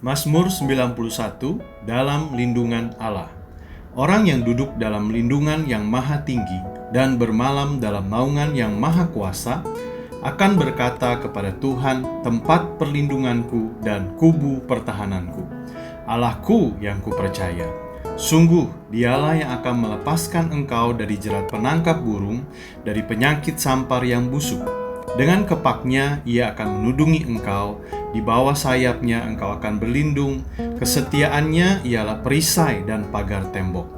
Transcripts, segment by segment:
Mazmur 91, dalam lindungan Allah. Orang yang duduk dalam lindungan yang maha tinggi dan bermalam dalam naungan yang maha kuasa akan berkata kepada Tuhan, tempat perlindunganku dan kubu pertahananku, Allahku yang kupercaya. Sungguh dialah yang akan melepaskan engkau dari jerat penangkap burung, dari penyakit sampar yang busuk. Dengan kepaknya ia akan menudungi engkau, di bawah sayapnya engkau akan berlindung, kesetiaannya ialah perisai dan pagar tembok.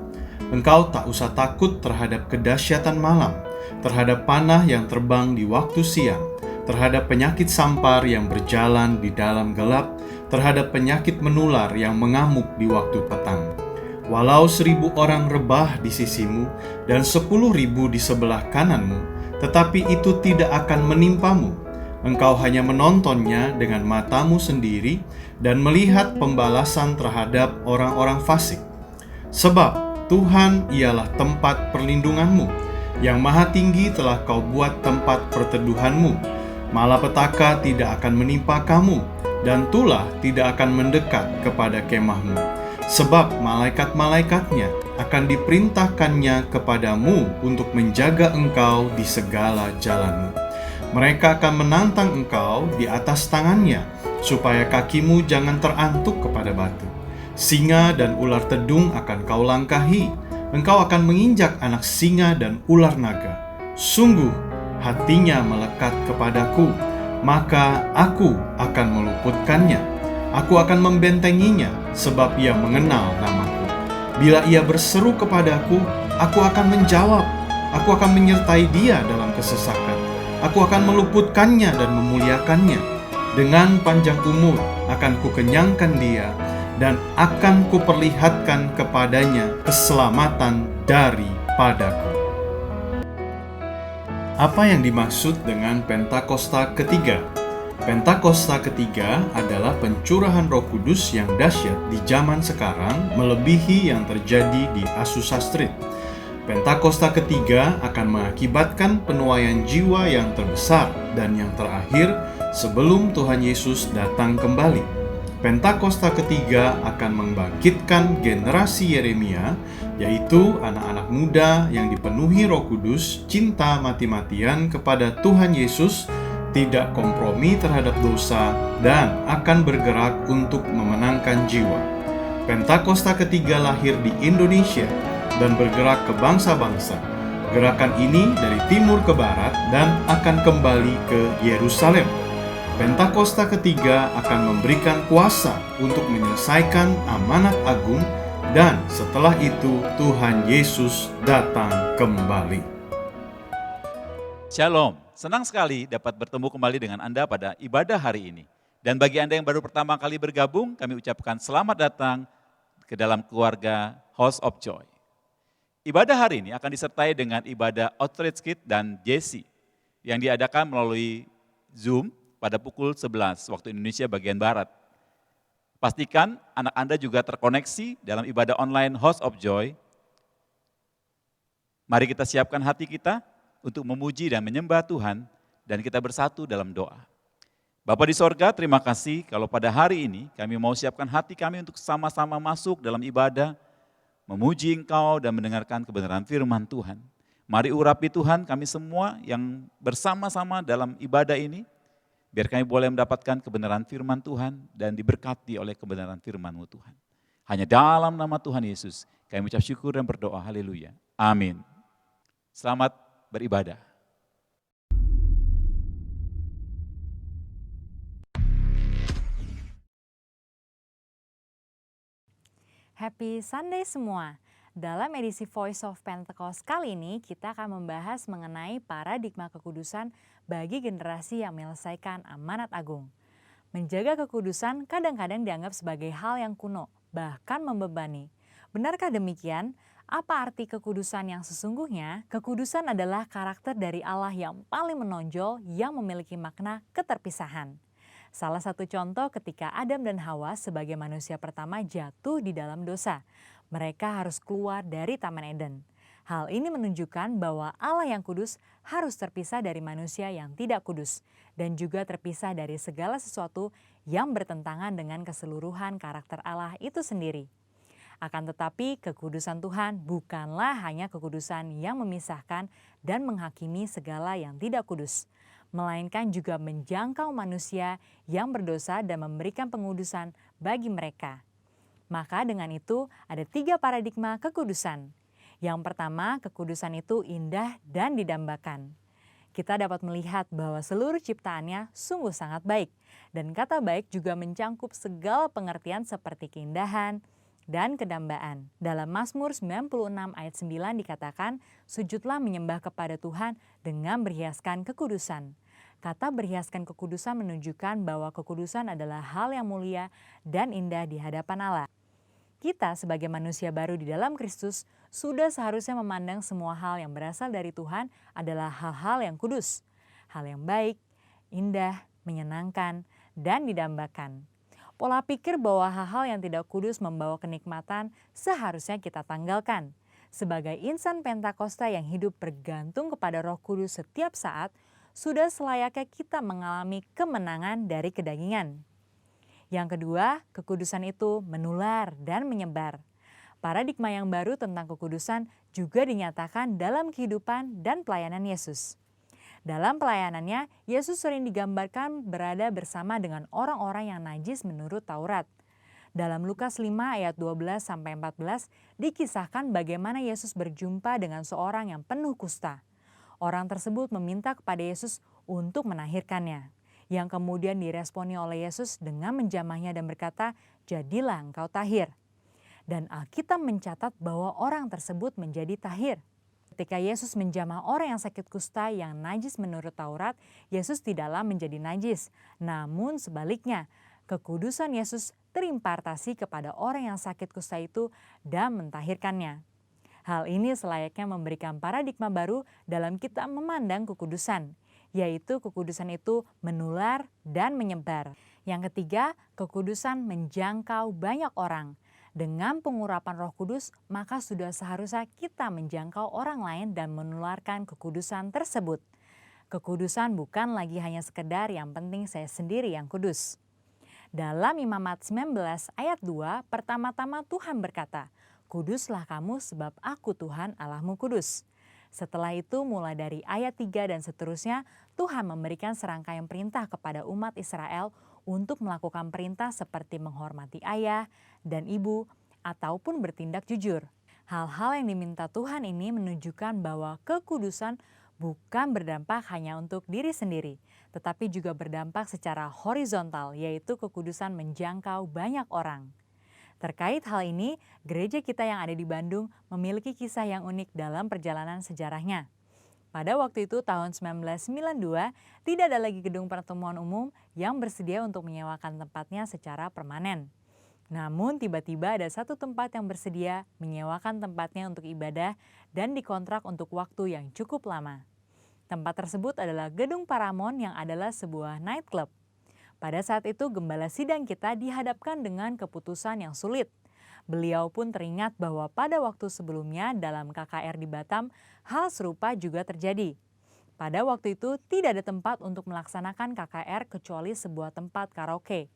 Engkau tak usah takut terhadap kedahsyatan malam, terhadap panah yang terbang di waktu siang, terhadap penyakit sampar yang berjalan di dalam gelap, terhadap penyakit menular yang mengamuk di waktu petang. Walau 1.000 orang rebah di sisimu dan 10.000 di sebelah kananmu, tetapi itu tidak akan menimpamu. Engkau hanya menontonnya dengan matamu sendiri dan melihat pembalasan terhadap orang-orang fasik. Sebab Tuhan ialah tempat perlindunganmu, yang maha tinggi telah kau buat tempat perteduhanmu. Malapetaka tidak akan menimpa kamu, dan tulah tidak akan mendekat kepada kemahmu. Sebab malaikat-malaikatnya akan diperintahkannya kepadamu untuk menjaga engkau di segala jalanmu. Mereka akan menantang engkau di atas tangannya, supaya kakimu jangan terantuk kepada batu. Singa dan ular tedung akan kau langkahi, engkau akan menginjak anak singa dan ular naga. Sungguh hatinya melekat kepadaku, maka aku akan meluputkannya. Aku akan membentenginya, sebab ia mengenal namaku. Bila ia berseru kepadaku, aku akan menjawab. Aku akan menyertai dia dalam kesesakan. Aku akan meluputkannya dan memuliakannya. Dengan panjang umur akan kukenyangkan dia, dan akan kuperlihatkan kepadanya keselamatan daripadaku. Apa yang dimaksud dengan Pentakosta ketiga? Pentakosta ketiga adalah pencurahan Roh Kudus yang dahsyat di zaman sekarang, melebihi yang terjadi di Azusa Street. Pentakosta ketiga akan mengakibatkan penuaian jiwa yang terbesar dan yang terakhir sebelum Tuhan Yesus datang kembali. Pentakosta ketiga akan membangkitkan generasi Yeremia, yaitu anak-anak muda yang dipenuhi Roh Kudus, cinta mati-matian kepada Tuhan Yesus, tidak kompromi terhadap dosa, dan akan bergerak untuk memenangkan jiwa. Pentakosta ketiga lahir di Indonesia dan bergerak ke bangsa-bangsa. Gerakan ini dari timur ke barat dan akan kembali ke Yerusalem. Pentakosta ketiga akan memberikan kuasa untuk menyelesaikan amanat agung, dan setelah itu Tuhan Yesus datang kembali. Shalom, senang sekali dapat bertemu kembali dengan Anda pada ibadah hari ini. Dan bagi Anda yang baru pertama kali bergabung, kami ucapkan selamat datang ke dalam keluarga House of Joy. Ibadah hari ini akan disertai dengan ibadah Outreach Kit dan Jesse yang diadakan melalui Zoom pada pukul 11 waktu Indonesia bagian Barat. Pastikan anak Anda juga terkoneksi dalam ibadah online House of Joy. Mari kita siapkan hati kita untuk memuji dan menyembah Tuhan, dan kita bersatu dalam doa. Bapa di sorga, terima kasih kalau pada hari ini kami mau siapkan hati kami untuk sama-sama masuk dalam ibadah, memuji Engkau dan mendengarkan kebenaran firman Tuhan. Mari urapi Tuhan kami semua yang bersama-sama dalam ibadah ini, biar kami boleh mendapatkan kebenaran firman Tuhan dan diberkati oleh kebenaran firman-Mu Tuhan. Hanya dalam nama Tuhan Yesus kami ucap syukur dan berdoa, haleluya, amin. Selamat beribadah. Happy Sunday semua. Dalam edisi Voice of Pentecost kali ini kita akan membahas mengenai paradigma kekudusan bagi generasi yang menyelesaikan amanat agung. Menjaga kekudusan kadang-kadang dianggap sebagai hal yang kuno, bahkan membebani. Benarkah demikian? Apa arti kekudusan yang sesungguhnya? Kekudusan adalah karakter dari Allah yang paling menonjol yang memiliki makna keterpisahan. Salah satu contoh ketika Adam dan Hawa sebagai manusia pertama jatuh di dalam dosa. Mereka harus keluar dari Taman Eden. Hal ini menunjukkan bahwa Allah yang kudus harus terpisah dari manusia yang tidak kudus dan juga terpisah dari segala sesuatu yang bertentangan dengan keseluruhan karakter Allah itu sendiri. Akan tetapi kekudusan Tuhan bukanlah hanya kekudusan yang memisahkan dan menghakimi segala yang tidak kudus, melainkan juga menjangkau manusia yang berdosa dan memberikan pengudusan bagi mereka. Maka dengan itu ada 3 paradigma kekudusan. Yang pertama, kekudusan itu indah dan didambakan. Kita dapat melihat bahwa seluruh ciptaannya sungguh sangat baik. Dan kata baik juga mencangkup segala pengertian seperti keindahan dan kedambaan. Dalam Mazmur 96 ayat 9 dikatakan, sujudlah menyembah kepada Tuhan dengan berhiaskan kekudusan. Kata berhiaskan kekudusan menunjukkan bahwa kekudusan adalah hal yang mulia dan indah di hadapan Allah. Kita sebagai manusia baru di dalam Kristus sudah seharusnya memandang semua hal yang berasal dari Tuhan adalah hal-hal yang kudus, hal yang baik, indah, menyenangkan, dan didambakan. Pola pikir bahwa hal-hal yang tidak kudus membawa kenikmatan seharusnya kita tanggalkan. Sebagai insan Pentakosta yang hidup bergantung kepada Roh Kudus setiap saat, sudah selayaknya kita mengalami kemenangan dari kedagingan. Yang kedua, kekudusan itu menular dan menyebar. Paradigma yang baru tentang kekudusan juga dinyatakan dalam kehidupan dan pelayanan Yesus. Dalam pelayanannya, Yesus sering digambarkan berada bersama dengan orang-orang yang najis menurut Taurat. Dalam Lukas 5 ayat 12-14 dikisahkan bagaimana Yesus berjumpa dengan seorang yang penuh kusta. Orang tersebut meminta kepada Yesus untuk menahirkannya, yang kemudian diresponi oleh Yesus dengan menjamahnya dan berkata, "Jadilah engkau tahir." Dan Alkitab mencatat bahwa orang tersebut menjadi tahir. Ketika Yesus menjamah orang yang sakit kusta yang najis menurut Taurat, Yesus tidaklah menjadi najis. Namun sebaliknya, kekudusan Yesus terimpartasi kepada orang yang sakit kusta itu dan mentahirkannya. Hal ini selayaknya memberikan paradigma baru dalam kita memandang kekudusan, yaitu kekudusan itu menular dan menyebar. Yang ketiga, kekudusan menjangkau banyak orang. Dengan pengurapan Roh Kudus, maka sudah seharusnya kita menjangkau orang lain dan menularkan kekudusan tersebut. Kekudusan bukan lagi hanya sekedar yang penting saya sendiri yang kudus. Dalam Imamat 19 ayat 2, pertama-tama Tuhan berkata, "Kuduslah kamu sebab aku Tuhan Allahmu kudus." Setelah itu mulai dari ayat 3 dan seterusnya, Tuhan memberikan serangkaian perintah kepada umat Israel untuk melakukan perintah seperti menghormati ayah dan ibu ataupun bertindak jujur. Hal-hal yang diminta Tuhan ini menunjukkan bahwa kekudusan bukan berdampak hanya untuk diri sendiri, tetapi juga berdampak secara horizontal, yaitu kekudusan menjangkau banyak orang. Terkait hal ini, gereja kita yang ada di Bandung memiliki kisah yang unik dalam perjalanan sejarahnya. Pada waktu itu tahun 1992, tidak ada lagi gedung pertemuan umum yang bersedia untuk menyewakan tempatnya secara permanen. Namun tiba-tiba ada satu tempat yang bersedia menyewakan tempatnya untuk ibadah dan dikontrak untuk waktu yang cukup lama. Tempat tersebut adalah Gedung Paramount yang adalah sebuah nightclub. Pada saat itu gembala sidang kita dihadapkan dengan keputusan yang sulit. Beliau pun teringat bahwa pada waktu sebelumnya dalam KKR di Batam, hal serupa juga terjadi. Pada waktu itu tidak ada tempat untuk melaksanakan KKR kecuali sebuah tempat karaoke.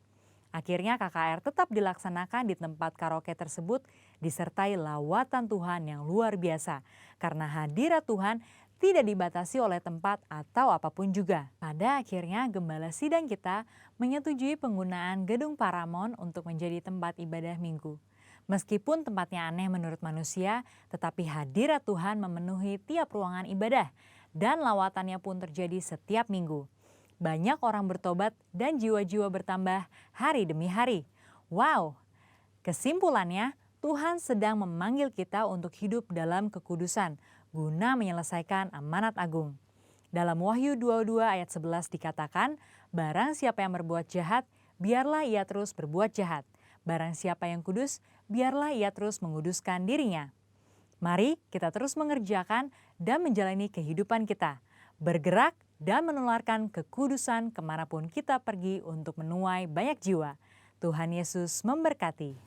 Akhirnya KKR tetap dilaksanakan di tempat karaoke tersebut disertai lawatan Tuhan yang luar biasa. Karena hadirat Tuhan tidak dibatasi oleh tempat atau apapun juga. Pada akhirnya gembala sidang kita menyetujui penggunaan Gedung Paramount untuk menjadi tempat ibadah minggu. Meskipun tempatnya aneh menurut manusia, tetapi hadirat Tuhan memenuhi tiap ruangan ibadah dan lawatannya pun terjadi setiap minggu. Banyak orang bertobat dan jiwa-jiwa bertambah hari demi hari. Wow! Kesimpulannya, Tuhan sedang memanggil kita untuk hidup dalam kekudusan guna menyelesaikan amanat agung. Dalam Wahyu 22 ayat 11 dikatakan, "Barang siapa yang berbuat jahat, biarlah ia terus berbuat jahat. Barang siapa yang kudus, biarlah ia terus menguduskan dirinya." Mari kita terus mengerjakan dan menjalani kehidupan kita, bergerak dan menularkan kekudusan kemanapun kita pergi untuk menuai banyak jiwa. Tuhan Yesus memberkati.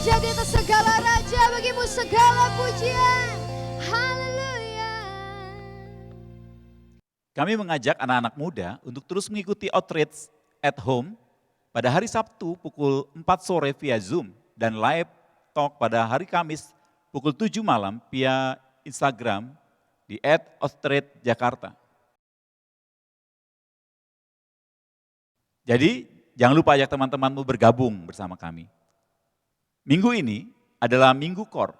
raja di atas segala raja, bagimu segala pujian. Haleluya. Kami mengajak anak-anak muda untuk terus mengikuti outreach at home pada hari Sabtu pukul 4 sore via Zoom dan live talk pada hari Kamis pukul 7 malam via Instagram di @outreach_jakarta. Jadi jangan lupa ajak teman-temanmu bergabung bersama kami. Minggu ini adalah Minggu Core.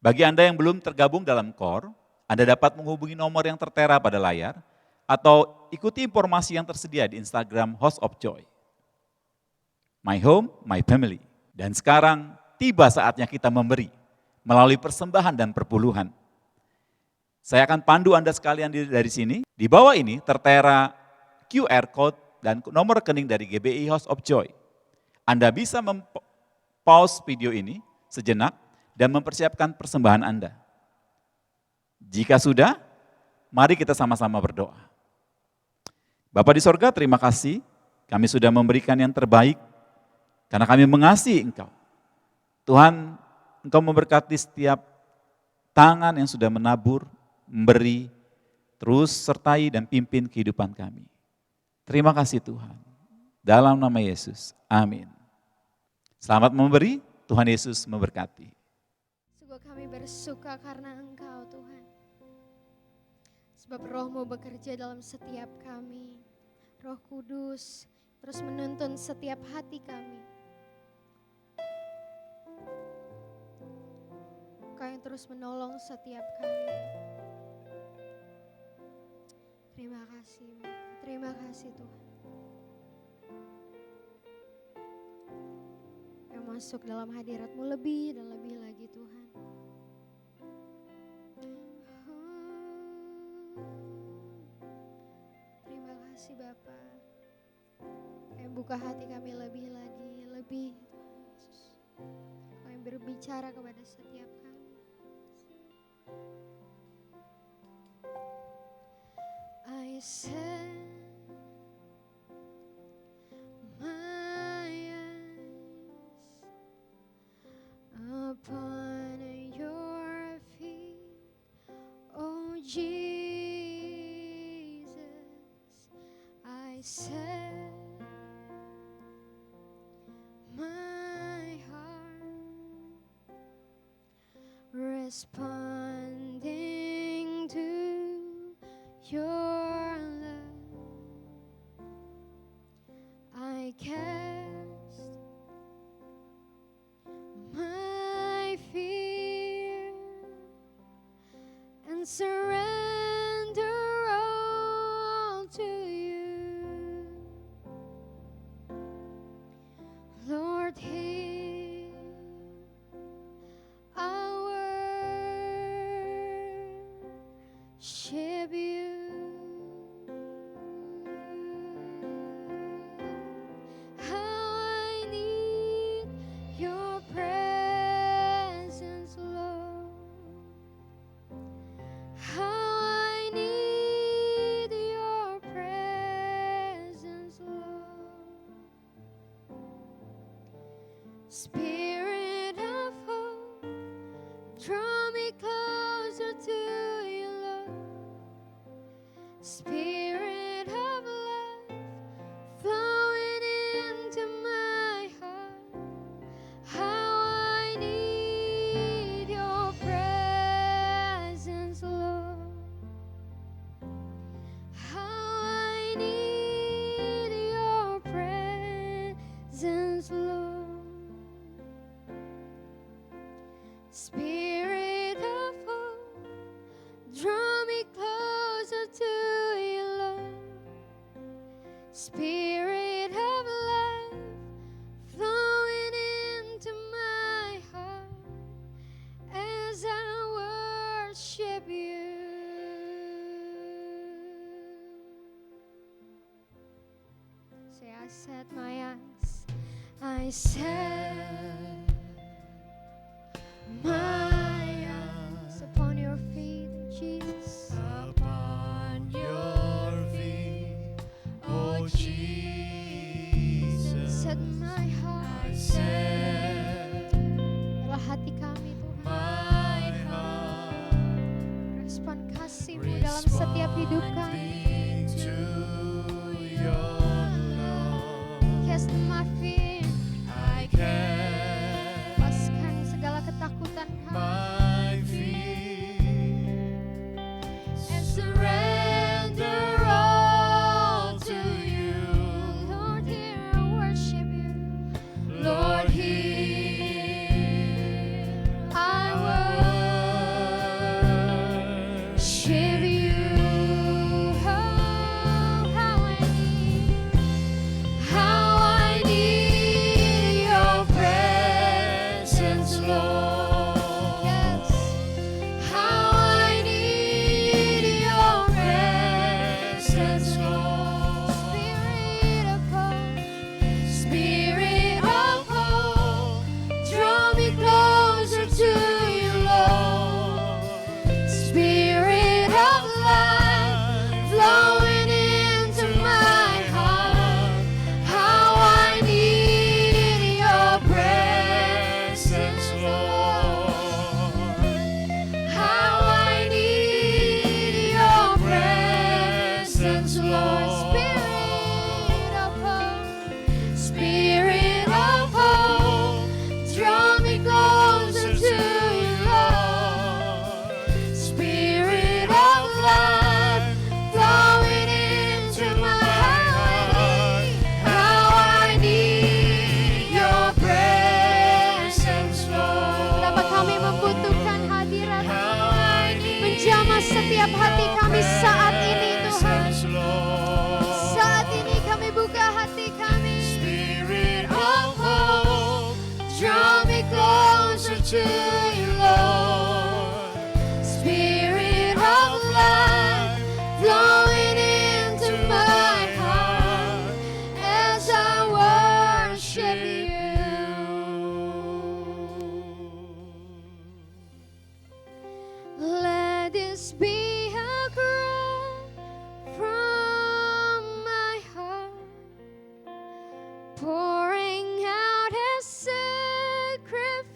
Bagi Anda yang belum tergabung dalam Core, Anda dapat menghubungi nomor yang tertera pada layar atau ikuti informasi yang tersedia di Instagram House of Joy. My home, my family. Dan sekarang tiba saatnya kita memberi melalui persembahan dan perpuluhan. Saya akan pandu Anda sekalian dari sini. Di bawah ini tertera QR code dan nomor rekening dari GBI House of Joy. Anda bisa pause video ini sejenak dan mempersiapkan persembahan Anda. Jika sudah, mari kita sama-sama berdoa. Bapa di sorga, terima kasih kami sudah memberikan yang terbaik karena kami mengasihi Engkau. Tuhan, Engkau memberkati setiap tangan yang sudah menabur, memberi, terus sertai dan pimpin kehidupan kami. Terima kasih Tuhan. Dalam nama Yesus, amin. Selamat memberi, Tuhan Yesus memberkati. Sungguh kami bersuka karena Engkau Tuhan. Sebab Roh-Mu bekerja dalam setiap kami. Roh Kudus terus menuntun setiap hati kami. Engkau yang terus menolong setiap kami. Terima kasih, terima kasih Tuhan. Yang masuk dalam hadirat-Mu lebih dan lebih lagi Tuhan. Terima kasih Bapa. Yang buka hati kami lebih lagi, lebih Tuhan Yesus. Kau yang berbicara kepada setiap kami. I set my eyes upon your feet, oh Jesus. I set my heart responding to your love. I cast my fear and surrender all to you. Lord, hear our worship you. How I need your presence, Lord. How I need your presence, Lord. Spirit of hope, draw me closer to you, Lord. Spirit of life, flowing into my heart. How I need your presence, Lord. How I need your presence, Lord. Spirit of hope, draw me closer to you, Lord. Spirit of life, flowing into my heart as I worship you. Say, I set my eyes, I set my eyes upon your feet, Jesus. Upon your feet, oh Jesus, Set my heart, I set setiap hidup kami. Cling to your love. Cast my fear, I cast lepaskan segala ketakutan kami. my fear And surrender all to you. Lord, here I worship you. Lord, here I worship worship you. Oh, how I need your presence, Lord. Yes, how I need your presence, Lord. Spirit of hope, draw me closer to you, Lord. Spirit of life, flowing into my heart. How I need your presence, Lord. How I need your presence, Lord. Spirit of hope, draw me closer to you, Lord. Spirit of life, flowing into my heart. How I need your presence, Lord. Dapat kami membutuhkan hadirat menjamah setiap hati kami saat ini, Tuhan. Saat ini kami buka hati kami. Spirit of hope, draw me closer to you, Lord. Spirit of life, flowing into my heart as I worship you. Let this be a cry from my heart, pouring out a sacrifice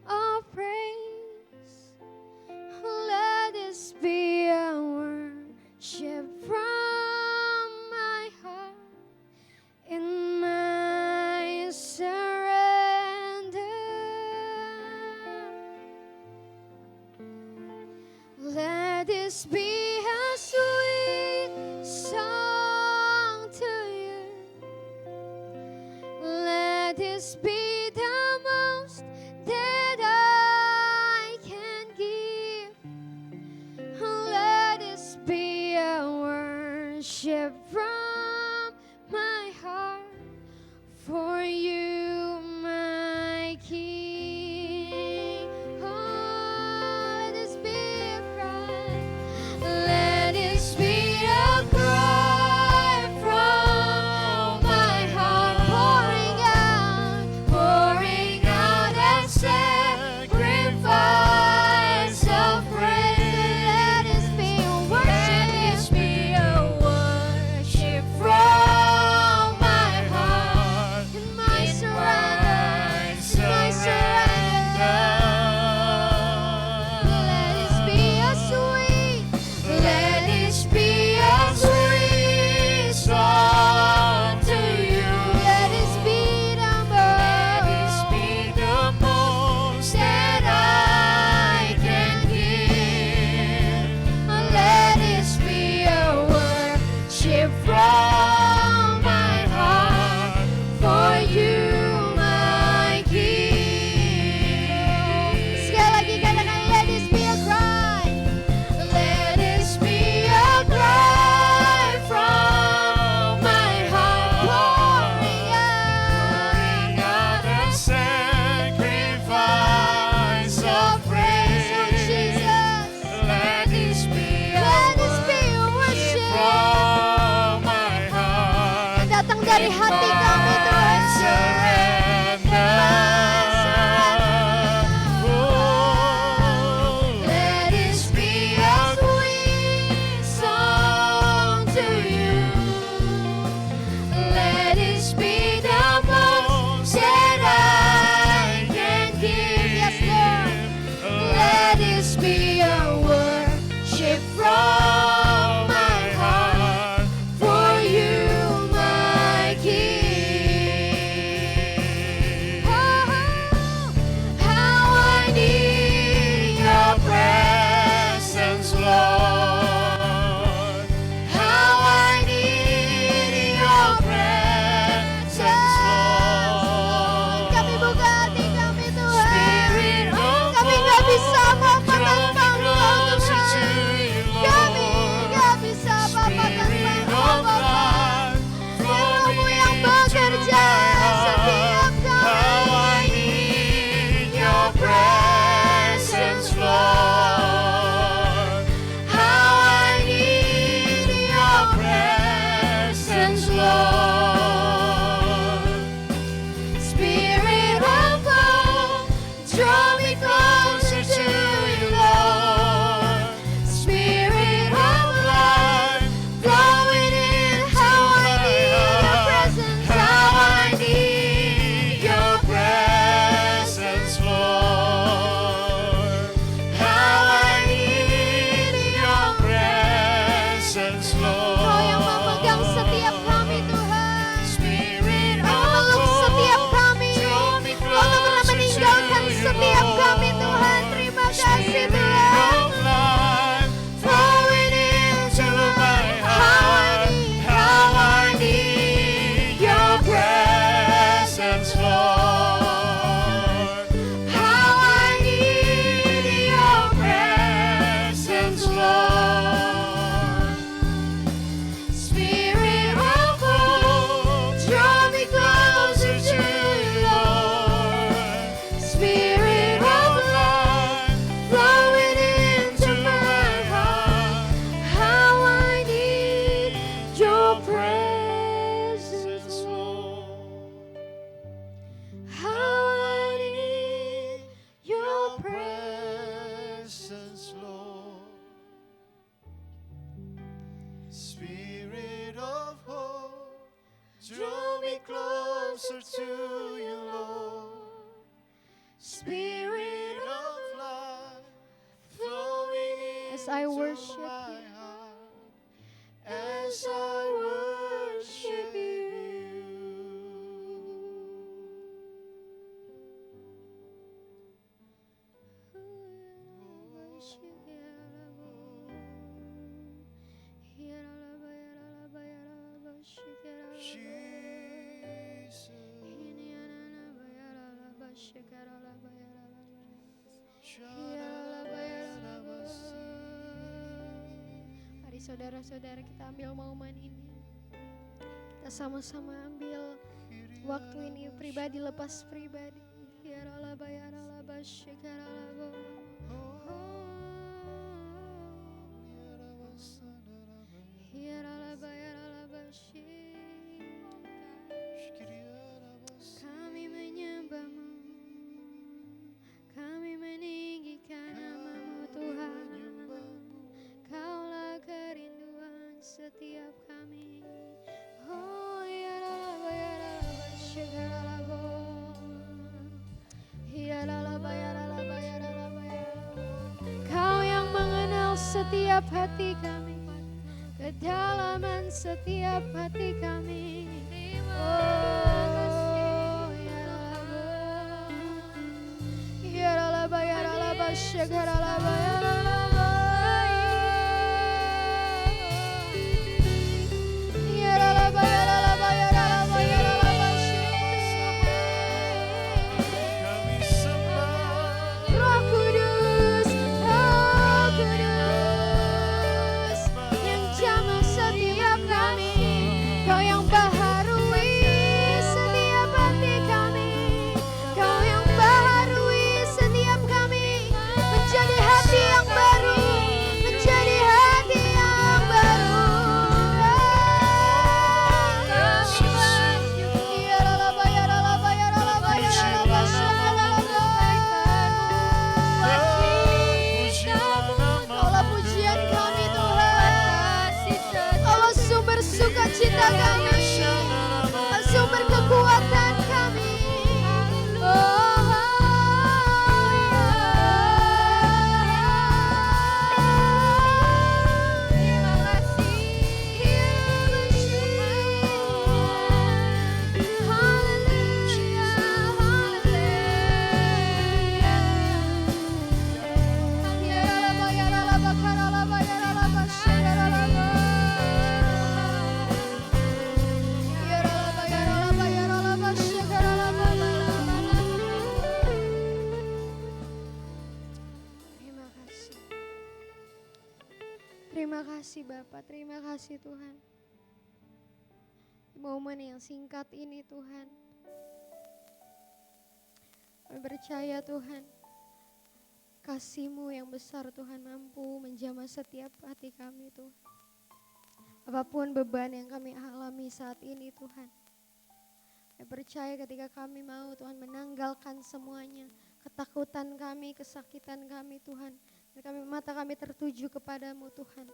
of praise. Let this be a worship from my heart in my surrender. Let this be a sweet song to you. Let this be the most that I can give. Let this be a worship from my heart for you, my King. Oh, let this be a cry. Let this be a cry from my heart, pouring out a sacrifice of praise. Let this be a worship from my heart, in my surrender, my surrender. Let this be a sweet, let this be a sweet song to you. Let this be the most that I can give. Let this be a worship from my heart for you, my King. Sekali lagi katakan, let this be a cry. Let this be a cry from my heart, pouring out a sacrifice of praise, oh Jesus. Let this be a Let this be a worship from my heart. yang datang dari hati kami, Tuhan. Let this be a sweet song to you. Let this be the most that I can give. Yes, Lord. Let this be a worship from answer to you, Lord. Spirit of life, flowing As I into worship my you. heart, as I worship you. Mari saudara-saudara kita ambil momen ini. Kita sama-sama ambil waktu ini pribadi lepas pribadi. Kami menyembah-Mu, kami meninggikan nama-Mu Tuhan. Kaulah kerinduan setiap kami. Oh ya Rabba ya Rabba syakarabo. Ya Rabba ya Rabba ya Rabba ya Rabba. Kau yang mengenal setiap hati kami, kedalaman setiap hati kami. Oh ya Rabba. Ya Rabba ya Rabba syakarabo ya Rabba. Kami sembah, Roh Kudus, Roh Kudus, yang jamah setiap kami, Kau yang baharui setiap hati kami, Kau yang baharui setiap kami, menjadi hati yang baru, menjadi hati yang baru. Kaulah pujian kami Tuhan, Kaulah sumber sukacita kami, sumber kekuatan kami. Terima kasih. Haleluya, Terima kasih Bapak, terima kasih Tuhan. Di momen yang singkat ini Tuhan, kami percaya Tuhan, kasih-Mu yang besar Tuhan mampu menjamah setiap hati kami Tuhan. Apapun beban yang kami alami saat ini Tuhan, kami percaya ketika kami mau Tuhan menanggalkan semuanya, ketakutan kami, kesakitan kami Tuhan, dan mata kami tertuju kepadamu Tuhan.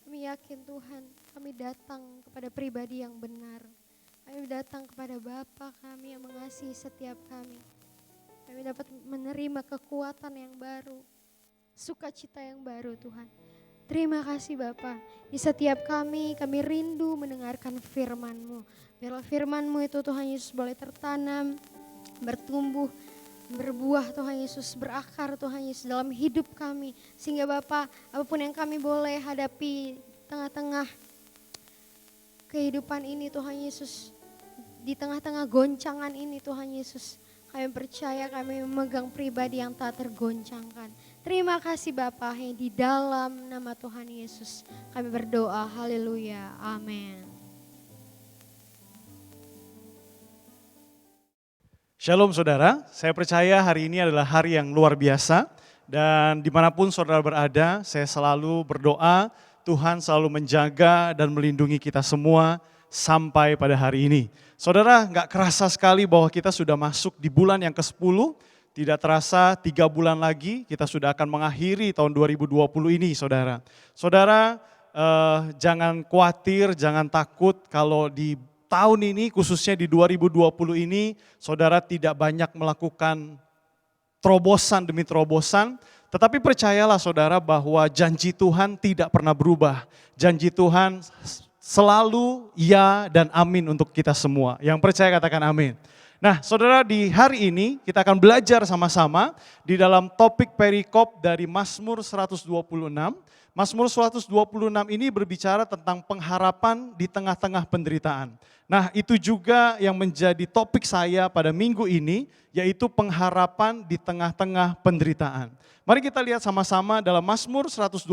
Kami yakin Tuhan, kami datang kepada pribadi yang benar. Kami datang kepada Bapa kami yang mengasihi setiap kami. Kami dapat menerima kekuatan yang baru, sukacita yang baru Tuhan. Terima kasih Bapa. Di setiap kami rindu mendengarkan firman-Mu. Biarlah firman-Mu itu Tuhan Yesus boleh tertanam, bertumbuh, berbuah Tuhan Yesus, berakar Tuhan Yesus dalam hidup kami. Sehingga Bapa, apapun yang kami boleh hadapi tengah-tengah kehidupan ini Tuhan Yesus, di tengah-tengah goncangan ini Tuhan Yesus, kami percaya kami memegang pribadi yang tak tergoncangkan. Terima kasih Bapa, yang di dalam nama Tuhan Yesus kami berdoa, haleluya, amin. Shalom saudara, saya percaya hari ini adalah hari yang luar biasa dan dimanapun saudara berada, saya selalu berdoa Tuhan selalu menjaga dan melindungi kita semua sampai pada hari ini. Saudara, gak kerasa sekali bahwa kita sudah masuk di bulan yang ke-10, tidak terasa 3 bulan lagi kita sudah akan mengakhiri tahun 2020 ini saudara. Saudara, jangan khawatir, jangan takut kalau di tahun ini, khususnya di 2020 ini, saudara tidak banyak melakukan terobosan demi terobosan, tetapi percayalah saudara bahwa janji Tuhan tidak pernah berubah. Janji Tuhan selalu ya dan amin untuk kita semua. Yang percaya katakan amin. Nah saudara, di hari ini kita akan belajar sama-sama di dalam topik perikop dari Mazmur 126. Mazmur 126 ini berbicara tentang pengharapan di tengah-tengah penderitaan. Nah itu juga yang menjadi topik saya pada minggu ini, yaitu pengharapan di tengah-tengah penderitaan. Mari kita lihat sama-sama dalam Mazmur 126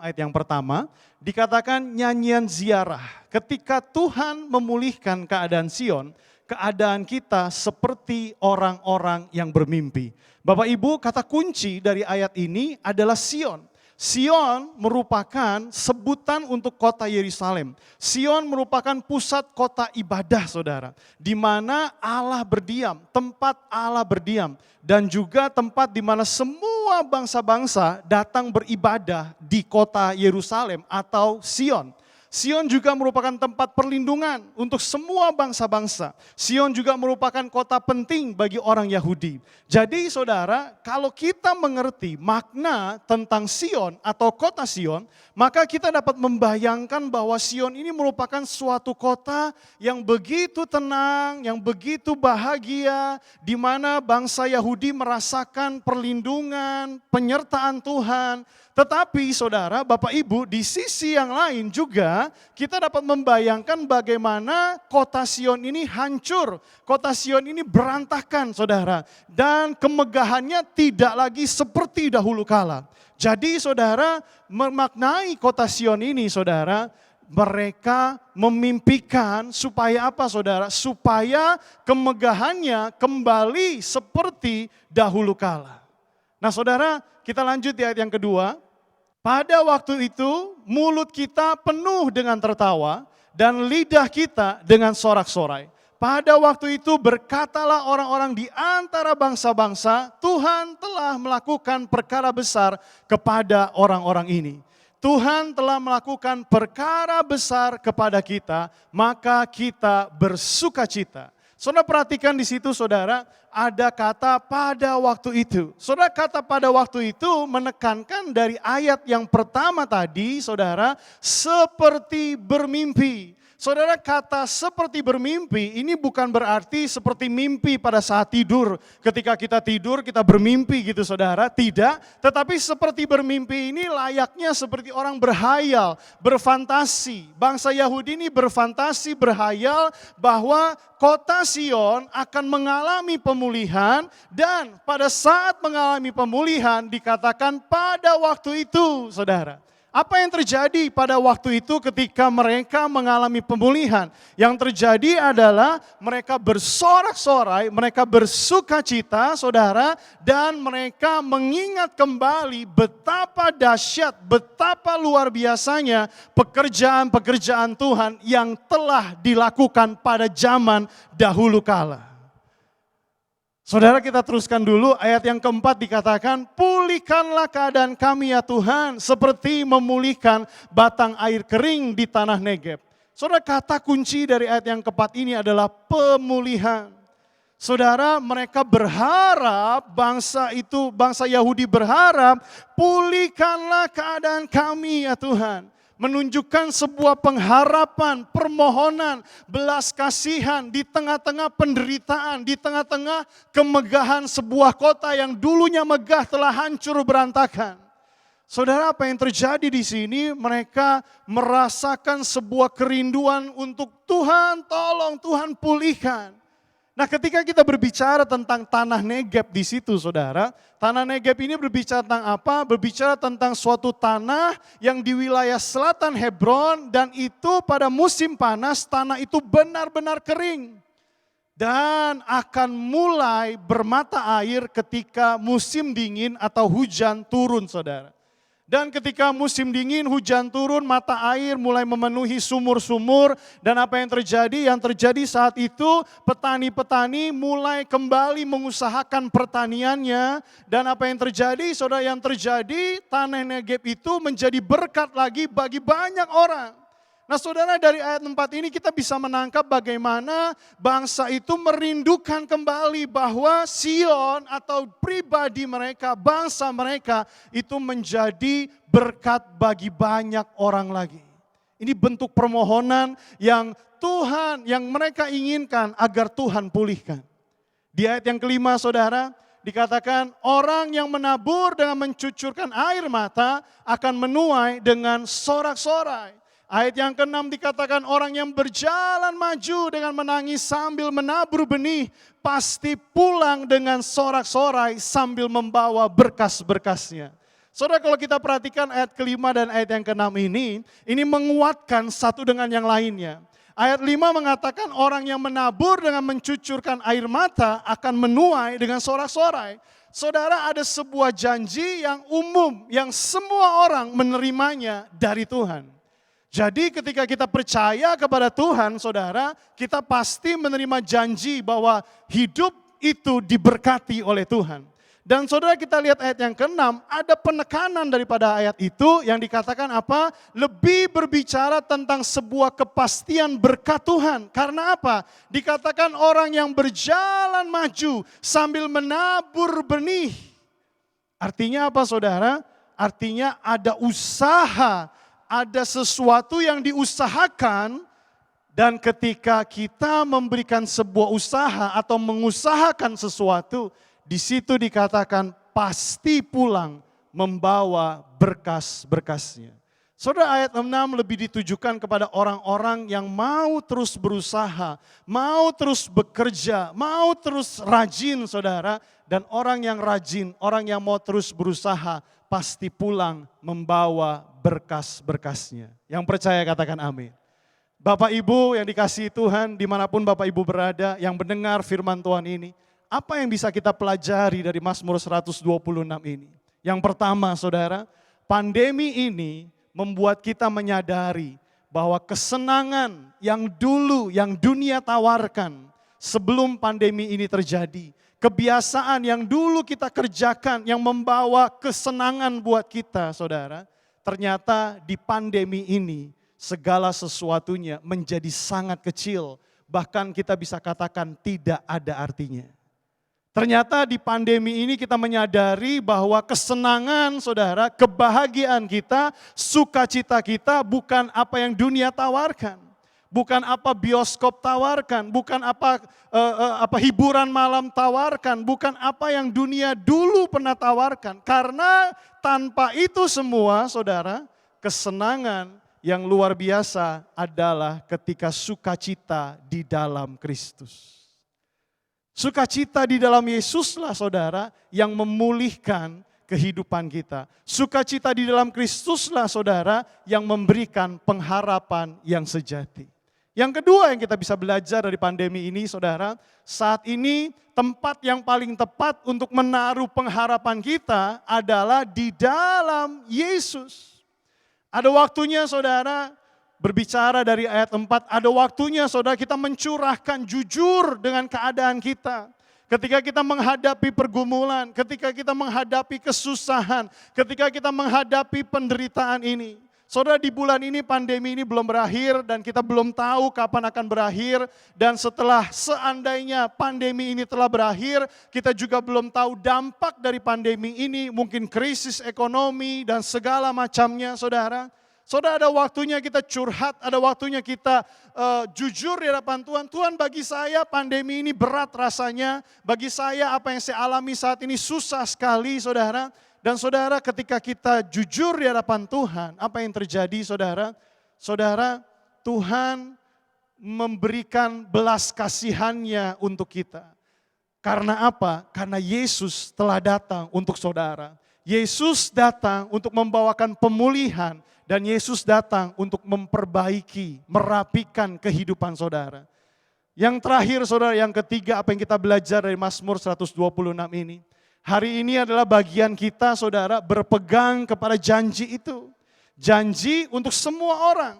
ayat yang pertama, dikatakan nyanyian ziarah. Ketika Tuhan memulihkan keadaan Sion, keadaan kita seperti orang-orang yang bermimpi. Bapak Ibu, kata kunci dari ayat ini adalah Sion. Sion merupakan sebutan untuk kota Yerusalem. Sion merupakan pusat kota ibadah saudara. Di mana Allah berdiam, tempat Allah berdiam. Dan juga tempat di mana semua bangsa-bangsa datang beribadah di kota Yerusalem atau Sion. Sion juga merupakan tempat perlindungan untuk semua bangsa-bangsa. Sion juga merupakan kota penting bagi orang Yahudi. Jadi saudara, kalau kita mengerti makna tentang Sion atau kota Sion, maka kita dapat membayangkan bahwa Sion ini merupakan suatu kota yang begitu tenang, yang begitu bahagia, di mana bangsa Yahudi merasakan perlindungan, penyertaan Tuhan. Tetapi saudara, Bapak Ibu, di sisi yang lain juga kita dapat membayangkan bagaimana kota Sion ini hancur. Kota Sion ini berantakan saudara. Dan kemegahannya tidak lagi seperti dahulu kala. Jadi saudara, memaknai kota Sion ini saudara, mereka memimpikan supaya apa saudara? Supaya kemegahannya kembali seperti dahulu kala. Nah saudara, kita lanjut di ayat yang kedua. Pada waktu itu mulut kita penuh dengan tertawa dan lidah kita dengan sorak-sorai. Pada waktu itu berkatalah orang-orang di antara bangsa-bangsa, Tuhan telah melakukan perkara besar kepada orang-orang ini. Tuhan telah melakukan perkara besar kepada kita, maka kita bersukacita. Saudara perhatikan di situ saudara, ada kata pada waktu itu. Saudara, kata pada waktu itu menekankan dari ayat yang pertama tadi saudara, seperti bermimpi. Saudara, kata seperti bermimpi ini bukan berarti seperti mimpi pada saat tidur. Ketika kita tidur kita bermimpi gitu saudara, tidak. Tetapi seperti bermimpi ini layaknya seperti orang berhayal, berfantasi. Bangsa Yahudi ini berfantasi, berhayal bahwa kota Sion akan mengalami pemulihan. Dan pada saat mengalami pemulihan dikatakan pada waktu itu saudara. Apa yang terjadi pada waktu itu ketika mereka mengalami pemulihan? Yang terjadi adalah mereka bersorak-sorai, mereka bersukacita saudara, dan mereka mengingat kembali betapa dahsyat, betapa luar biasanya pekerjaan-pekerjaan Tuhan yang telah dilakukan pada zaman dahulu kala. Saudara, kita teruskan dulu ayat yang keempat dikatakan, pulihkanlah keadaan kami ya Tuhan seperti memulihkan batang air kering di tanah Negeb. Saudara, kata kunci dari ayat yang keempat ini adalah pemulihan. Saudara, mereka berharap, bangsa Yahudi berharap, pulihkanlah keadaan kami ya Tuhan. Menunjukkan sebuah pengharapan, permohonan, belas kasihan di tengah-tengah penderitaan, di tengah-tengah kemegahan sebuah kota yang dulunya megah telah hancur berantakan. Saudara, apa yang terjadi di sini? Mereka merasakan sebuah kerinduan untuk Tuhan, tolong Tuhan pulihkan. Nah, ketika kita berbicara tentang tanah Negeb di situ saudara, tanah Negeb ini berbicara tentang apa? Berbicara tentang suatu tanah yang di wilayah selatan Hebron, dan itu pada musim panas tanah itu benar-benar kering. Dan akan mulai bermata air ketika musim dingin atau hujan turun saudara. Dan ketika musim dingin, hujan turun, mata air mulai memenuhi sumur-sumur. Dan apa yang terjadi? Yang terjadi saat itu petani-petani mulai kembali mengusahakan pertaniannya. Dan apa yang terjadi? Saudara, yang terjadi tanah Negeb itu menjadi berkat lagi bagi banyak orang. Nah saudara, dari ayat 4 ini kita bisa menangkap bagaimana bangsa itu merindukan kembali bahwa Sion atau pribadi mereka, bangsa mereka itu menjadi berkat bagi banyak orang lagi. Ini bentuk permohonan yang Tuhan, yang mereka inginkan agar Tuhan pulihkan. Di ayat yang kelima saudara, dikatakan orang yang menabur dengan mencucurkan air mata akan menuai dengan sorak-sorai. Ayat yang ke-6 dikatakan orang yang berjalan maju dengan menangis sambil menabur benih pasti pulang dengan sorak-sorai sambil membawa berkas-berkasnya. Saudara, kalau kita perhatikan ayat kelima dan ayat yang ke-6 ini menguatkan satu dengan yang lainnya. Ayat 5 mengatakan orang yang menabur dengan mencucurkan air mata akan menuai dengan sorak-sorai. Saudara, ada sebuah janji yang umum yang semua orang menerimanya dari Tuhan. Jadi ketika kita percaya kepada Tuhan, saudara, kita pasti menerima janji bahwa hidup itu diberkati oleh Tuhan. Dan saudara, kita lihat ayat yang ke-6, ada penekanan daripada ayat itu yang dikatakan apa? Lebih berbicara tentang sebuah kepastian berkat Tuhan. Karena apa? Dikatakan orang yang berjalan maju sambil menabur benih. Artinya apa saudara? Artinya ada usaha, ada sesuatu yang diusahakan, dan ketika kita memberikan sebuah usaha atau mengusahakan sesuatu, di situ dikatakan pasti pulang membawa berkas-berkasnya. Saudara, ayat 6 lebih ditujukan kepada orang-orang yang mau terus berusaha, mau terus bekerja, mau terus rajin saudara. Dan orang yang rajin, orang yang mau terus berusaha, pasti pulang membawa berkas-berkasnya. Yang percaya katakan amin. Bapak Ibu yang dikasihi Tuhan, dimanapun Bapak Ibu berada, yang mendengar firman Tuhan ini, apa yang bisa kita pelajari dari Mazmur 126 ini? Yang pertama saudara, pandemi ini membuat kita menyadari bahwa kesenangan yang dulu, yang dunia tawarkan sebelum pandemi ini terjadi, kebiasaan yang dulu kita kerjakan yang membawa kesenangan buat kita saudara, ternyata di pandemi ini segala sesuatunya menjadi sangat kecil, bahkan kita bisa katakan tidak ada artinya. Ternyata di pandemi ini kita menyadari bahwa kesenangan saudara, kebahagiaan kita, sukacita kita bukan apa yang dunia tawarkan. Bukan apa bioskop tawarkan, bukan apa hiburan malam tawarkan, bukan apa yang dunia dulu pernah tawarkan. Karena tanpa itu semua saudara, kesenangan yang luar biasa adalah ketika sukacita di dalam Kristus. Sukacita di dalam Yesuslah saudara yang memulihkan kehidupan kita. Sukacita di dalam Kristuslah saudara yang memberikan pengharapan yang sejati. Yang kedua yang kita bisa belajar dari pandemi ini saudara, saat ini tempat yang paling tepat untuk menaruh pengharapan kita adalah di dalam Yesus. Ada waktunya saudara, berbicara dari ayat 4, ada waktunya saudara kita mencurahkan jujur dengan keadaan kita. Ketika kita menghadapi pergumulan, ketika kita menghadapi kesusahan, ketika kita menghadapi penderitaan ini. Saudara, di bulan ini pandemi ini belum berakhir dan kita belum tahu kapan akan berakhir. Dan setelah seandainya pandemi ini telah berakhir, kita juga belum tahu dampak dari pandemi ini, mungkin krisis ekonomi dan segala macamnya saudara. Saudara, ada waktunya kita curhat, ada waktunya kita jujur di hadapan Tuhan. Tuhan, bagi saya pandemi ini berat rasanya, bagi saya apa yang saya alami saat ini susah sekali saudara. Dan saudara, ketika kita jujur di hadapan Tuhan, apa yang terjadi saudara? Saudara, Tuhan memberikan belas kasihannya untuk kita. Karena apa? Karena Yesus telah datang untuk saudara. Yesus datang untuk membawakan pemulihan. Dan Yesus datang untuk memperbaiki, merapikan kehidupan saudara. Yang terakhir saudara, yang ketiga apa yang kita belajar dari Mazmur 126 ini. Hari ini adalah bagian kita saudara berpegang kepada janji itu. Janji untuk semua orang.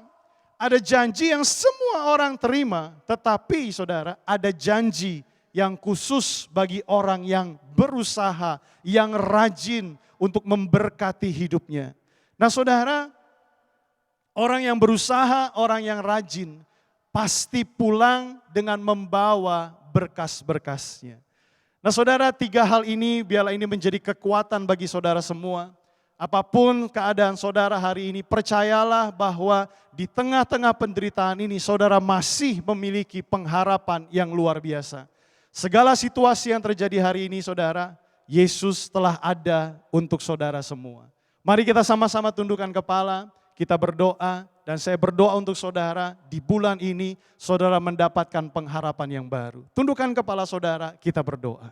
Ada janji yang semua orang terima, tetapi saudara ada janji yang khusus bagi orang yang berusaha, yang rajin untuk memberkati hidupnya. Nah saudara, Orang yang berusaha, orang yang rajin, pasti pulang dengan membawa berkas-berkasnya. Nah saudara, 3 hal ini biarlah ini menjadi kekuatan bagi saudara semua. Apapun keadaan saudara hari ini, percayalah bahwa di tengah-tengah penderitaan ini saudara masih memiliki pengharapan yang luar biasa. Segala situasi yang terjadi hari ini saudara, Yesus telah ada untuk saudara semua. Mari kita sama-sama tundukkan kepala. Kita berdoa dan saya berdoa untuk saudara di bulan ini saudara mendapatkan pengharapan yang baru. Tundukkan kepala saudara, kita berdoa.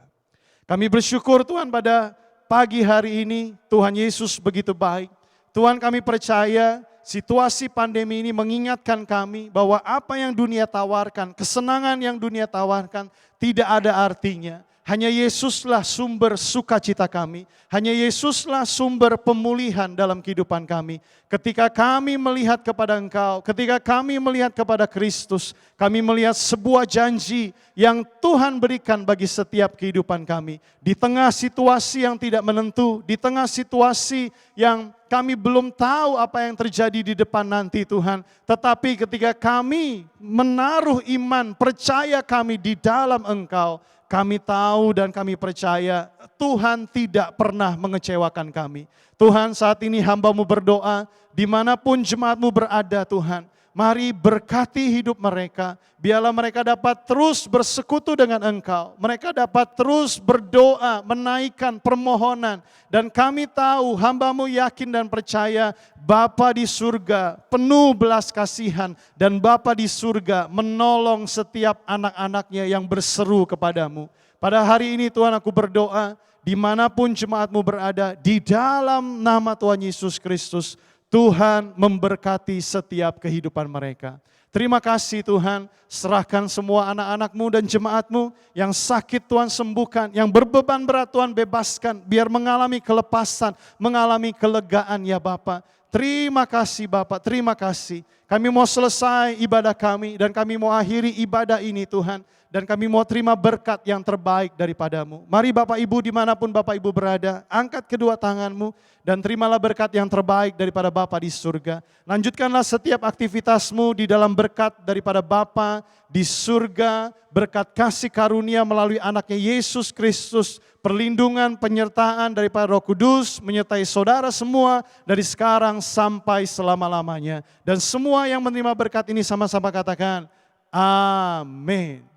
Kami bersyukur Tuhan pada pagi hari ini Tuhan Yesus begitu baik. Tuhan kami percaya situasi pandemi ini mengingatkan kami bahwa apa yang dunia tawarkan, kesenangan yang dunia tawarkan tidak ada artinya. Hanya Yesuslah sumber sukacita kami. Hanya Yesuslah sumber pemulihan dalam kehidupan kami. Ketika kami melihat kepada Engkau, ketika kami melihat kepada Kristus, kami melihat sebuah janji yang Tuhan berikan bagi setiap kehidupan kami. Di tengah situasi yang tidak menentu, di tengah situasi yang kami belum tahu apa yang terjadi di depan nanti Tuhan. Tetapi ketika kami menaruh iman, percaya kami di dalam Engkau, kami tahu dan kami percaya Tuhan tidak pernah mengecewakan kami. Tuhan saat ini hamba-Mu berdoa, dimanapun jemaat-Mu berada Tuhan, mari berkati hidup mereka, biarlah mereka dapat terus bersekutu dengan Engkau. Mereka dapat terus berdoa, menaikkan permohonan. Dan kami tahu, hamba-Mu yakin dan percaya, Bapa di surga penuh belas kasihan. Dan Bapa di surga menolong setiap anak-anaknya yang berseru kepadamu. Pada hari ini Tuhan aku berdoa, dimanapun jemaat-Mu berada, di dalam nama Tuhan Yesus Kristus, Tuhan memberkati setiap kehidupan mereka. Terima kasih Tuhan, serahkan semua anak-anak-Mu dan jemaat-Mu yang sakit Tuhan sembuhkan, yang berbeban berat Tuhan bebaskan, biar mengalami kelepasan, mengalami kelegaan ya Bapa. Terima kasih Bapa, terima kasih. Kami mau selesai ibadah kami dan kami mau akhiri ibadah ini Tuhan. Dan kami mau terima berkat yang terbaik daripada-Mu. Mari Bapak Ibu dimanapun Bapak Ibu berada, angkat kedua tangan-Mu dan terimalah berkat yang terbaik daripada Bapa di surga. Lanjutkanlah setiap aktivitas-Mu di dalam berkat daripada Bapa di surga, berkat kasih karunia melalui anaknya Yesus Kristus, perlindungan, penyertaan daripada Roh Kudus, menyertai saudara semua dari sekarang sampai selama-lamanya. Dan semua yang menerima berkat ini sama-sama katakan, amin.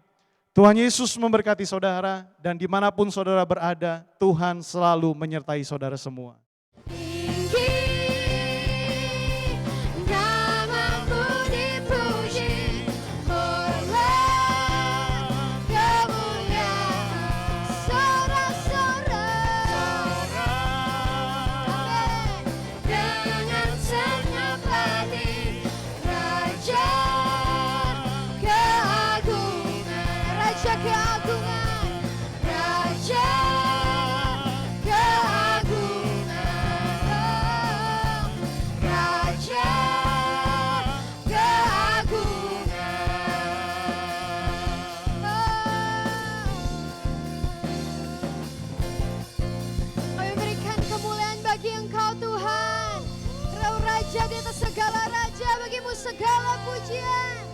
Tuhan Yesus memberkati saudara dan dimanapun saudara berada, Tuhan selalu menyertai saudara semua. Tinggi namamu dipuji, hormat kemuliaan sorak-sorak. Amin. Dengan segenap hati, Raja keagungan, Raja keagungan, Raja keagungan, Raja keagungan. Kami berikan kemuliaan bagi Engkau Tuhan. Engkau Raja di atas segala raja, bagimu segala pujian.